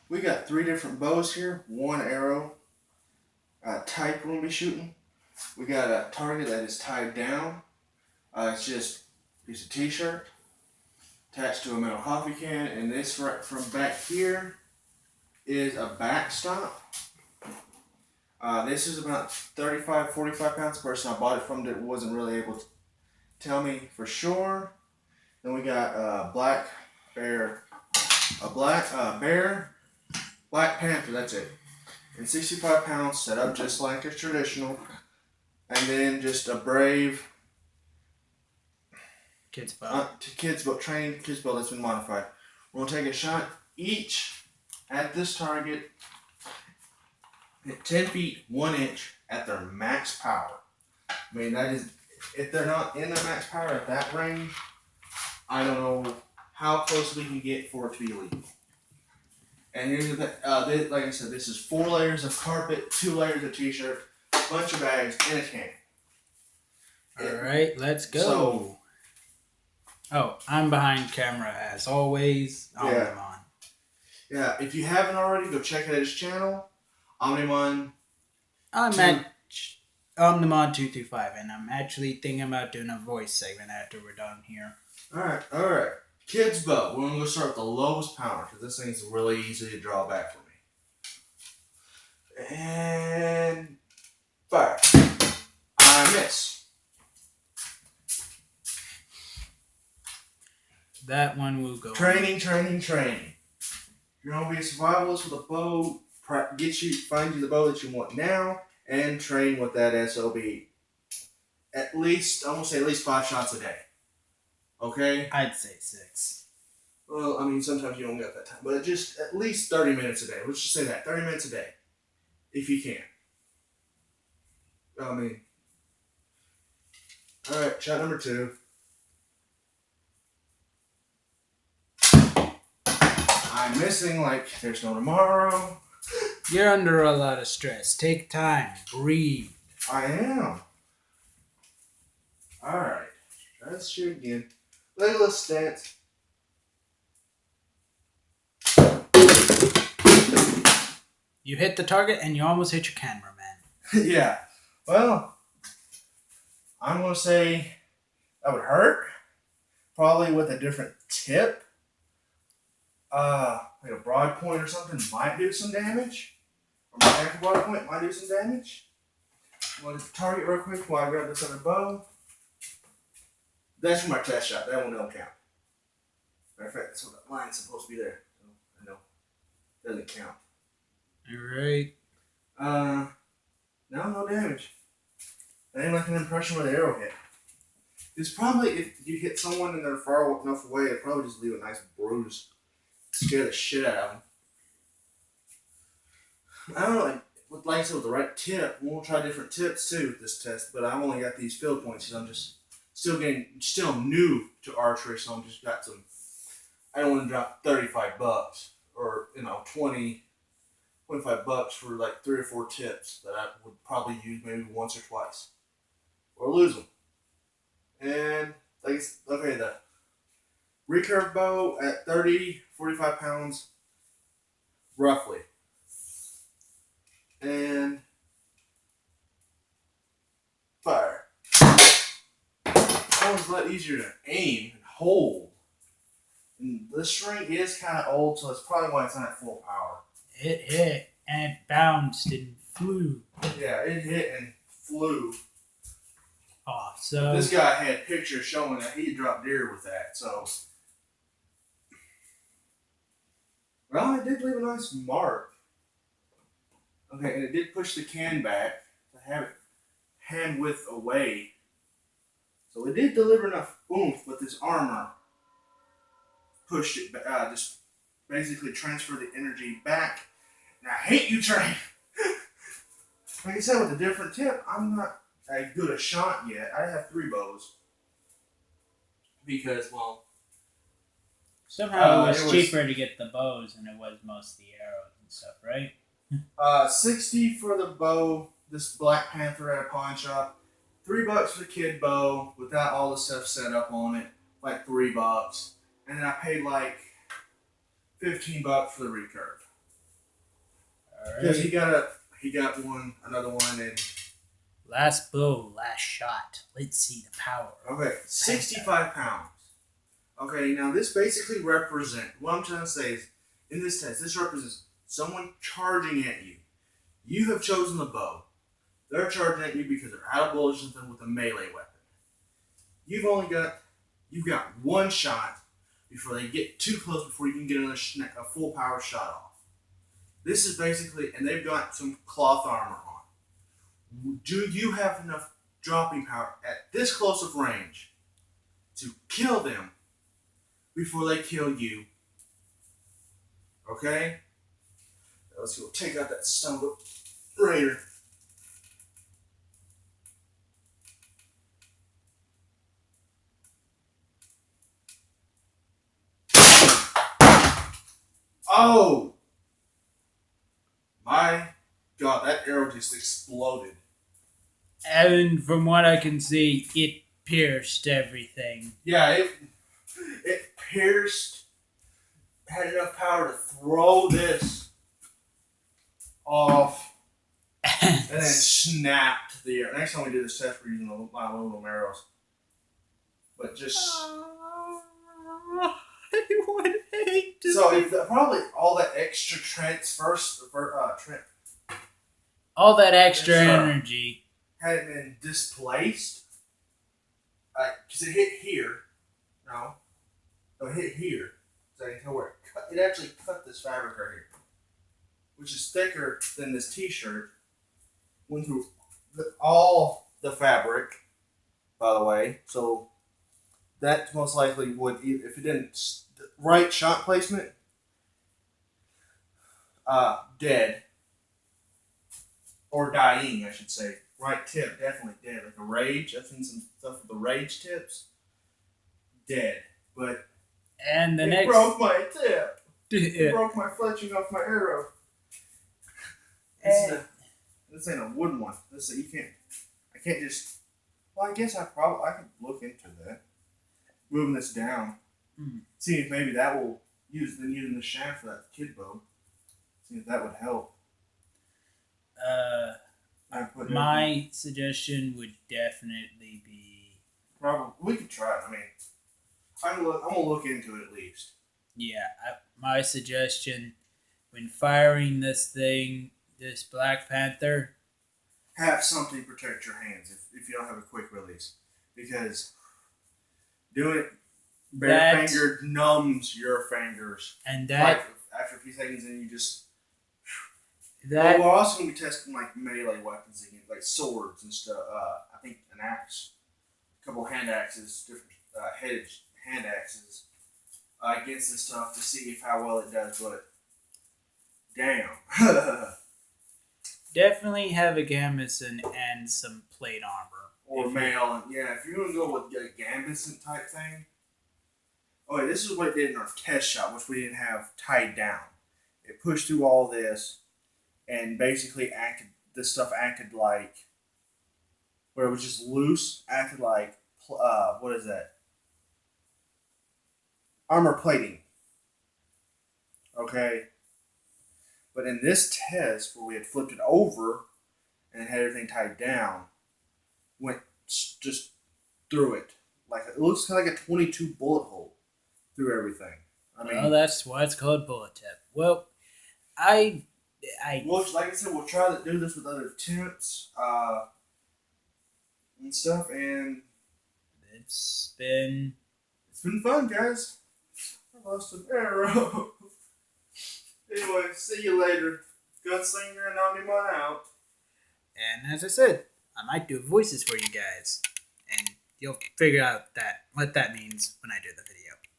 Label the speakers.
Speaker 1: We got three different bows here, one arrow type we're gonna be shooting. We got a target that is tied down. It's just a piece of t-shirt attached to a metal coffee can, and this right from back here is a backstop. This is about 35, 45 pounds. The person I bought it from wasn't really able to tell me for sure. Then we got a black bear, Black Panther, that's it. And 65 pounds, set up just like a traditional. And then just a brave
Speaker 2: Kids bow.
Speaker 1: trained kids bow that's been modified. We're gonna take a shot each at this target at 10 feet, 1 inch at their max power. I mean, that is, if they're not in their max power at that range, I don't know how close we can get for it to be legal. And here's like I said, this is 4 layers of carpet, 2 layers of t-shirt, a bunch of bags, and a can.
Speaker 2: Alright, let's go.
Speaker 1: So,
Speaker 2: I'm behind camera as always. Omnimon.
Speaker 1: Yeah, if you haven't already, go check out his channel, Omnimon.
Speaker 2: I'm at Omnimon225, and I'm actually thinking about doing a voice segment after we're done here.
Speaker 1: Alright. Kids bow. We're going to start with the lowest power, because this thing's really easy to draw back for me. And fire. I miss.
Speaker 2: That one will go.
Speaker 1: Training. You're going to be a survivalist with a bow. Find you the bow that you want now, and train with that SOB. At least 5 shots a day. Okay?
Speaker 2: I'd say 6.
Speaker 1: Well, I mean, sometimes you don't get that time, but just at least 30 minutes a day. Let's just say that 30 minutes a day, if you can. I mean, all right. Shot number 2. I'm missing like there's no tomorrow.
Speaker 2: You're under a lot of stress. Take time. Breathe.
Speaker 1: I am. All right. Let's shoot again. Legolas stance.
Speaker 2: You hit the target and you almost hit your cameraman.
Speaker 1: Yeah. Well, I'm going to say that would hurt. Probably with a different tip. Like a broad point or something might do some damage. Or mechanical broad point might do some damage. I'm going to target real quick while I grab this other bow. That's for my test shot. That one don't count. Matter of fact, that's what that line's supposed to be there. So I know. Doesn't count.
Speaker 2: Alright.
Speaker 1: No damage. That ain't like an impression with an arrow hit. It's probably, if you hit someone and they're far enough away, it'd probably just leave a nice bruise. Scare the shit out of them. I don't know, like I said, with the right tip, we'll try different tips too with this test, but I've only got these field points because I'm just still new to archery, so I'm just got some, I don't want to drop $35 or, 25 bucks for like 3 or 4 tips that I would probably use maybe once or twice. Or lose them. And, the recurve bow at 30, 45 pounds, roughly. And fire. That one's a lot easier to aim and hold. And this string is kind of old, so that's probably why it's not at full power.
Speaker 2: It hit and it bounced and flew.
Speaker 1: Yeah, it hit and flew.
Speaker 2: Off. So
Speaker 1: this guy had pictures showing that he dropped deer with that, so. Well, it did leave a nice mark. Okay, and it did push the can back to have it hand width away. So it did deliver enough oomph, but this armor pushed it, just basically transferred the energy back. And I hate you, Trey. Like I said, with a different tip, I'm not as good a shot yet. I have 3 bows. Because, well,
Speaker 2: somehow it was cheaper to get the bows than it was most of the arrows and stuff, right?
Speaker 1: $60 for the bow, this Black Panther at a pawn shop. $3 for the kid bow without all the stuff set up on it, like $3. And then I paid like $15 for the recurve.
Speaker 2: All
Speaker 1: Because
Speaker 2: right.
Speaker 1: he got another one, and
Speaker 2: Last blow, last shot. Let's see the power.
Speaker 1: okay, 65 pounds. Okay, now this basically represents, what I'm trying to say is, in this test, this represents someone charging at you. You have chosen the bow. They're charging at you because they're out of bullets or something with a melee weapon. You've got one shot before they get too close before you can get a full power shot off. This is basically, and they've got some cloth armor on. Do you have enough dropping power at this close of range to kill them before they kill you? Okay? Let's go take out that son of a raider. Oh! My God, that arrow just exploded.
Speaker 2: And from what I can see, it pierced everything.
Speaker 1: Yeah, it pierced, had enough power to throw this off, and then snapped the arrow. Next time we do this test, we're using my aluminum arrows. But just
Speaker 2: I would hate to
Speaker 1: so
Speaker 2: see
Speaker 1: if probably all that extra
Speaker 2: all that extra
Speaker 1: It's,
Speaker 2: energy.
Speaker 1: had it been displaced, because it hit here. No, it hit here. So I can tell where it cut. It actually cut this fabric right here, which is thicker than this T-shirt. Went through all the fabric, by the way. So that most likely would, if it didn't right shot placement, dead or dying, I should say. Right tip, definitely dead. Like a rage. I've seen some stuff with the rage tips. Dead, but
Speaker 2: And the
Speaker 1: it
Speaker 2: next
Speaker 1: broke my tip. It
Speaker 2: Yeah.
Speaker 1: broke my fletching off my arrow. This ain't a wooden one. I can't just. Well, I guess I could look into that. Moving this down, see if maybe that will using the shaft for that kid bow. See if that would help.
Speaker 2: My suggestion would definitely be,
Speaker 1: Probably we could try it. I mean, I'm gonna look into it at least.
Speaker 2: my suggestion when firing this Black Panther,
Speaker 1: Have something protect your hands if you don't have a quick release, because doing it bare fingered numbs your fingers.
Speaker 2: and
Speaker 1: Like after a few seconds, and you just.
Speaker 2: that
Speaker 1: We're also gonna be testing like melee weapons again, like swords and stuff. I think an axe, a couple hand axes, different headed hand axes against this stuff to see how well it does. But damn,
Speaker 2: definitely have a gambeson and some plate armor.
Speaker 1: or mail, and yeah, if you're gonna go with a Gambison type thing. Oh, wait, this is what it did in our test shot, which we didn't have tied down. It pushed through all this, and basically this stuff acted like, where it was just loose, acted like, what is that? Armor plating. Okay. But in this test, where we had flipped it over and had everything tied down, went just through it. Like, it looks kind of like a 22 bullet hole through everything. I mean,
Speaker 2: Well, that's why it's called bullet tip. Well, I
Speaker 1: well, like I said, we'll try to do this with other tips and stuff, and
Speaker 2: it's been
Speaker 1: fun, guys. I lost an arrow. Anyway, see you later. Gunslinger and Omni-Mon out.
Speaker 2: And as I said, I might do voices for you guys, and you'll figure out what that means when I do the video.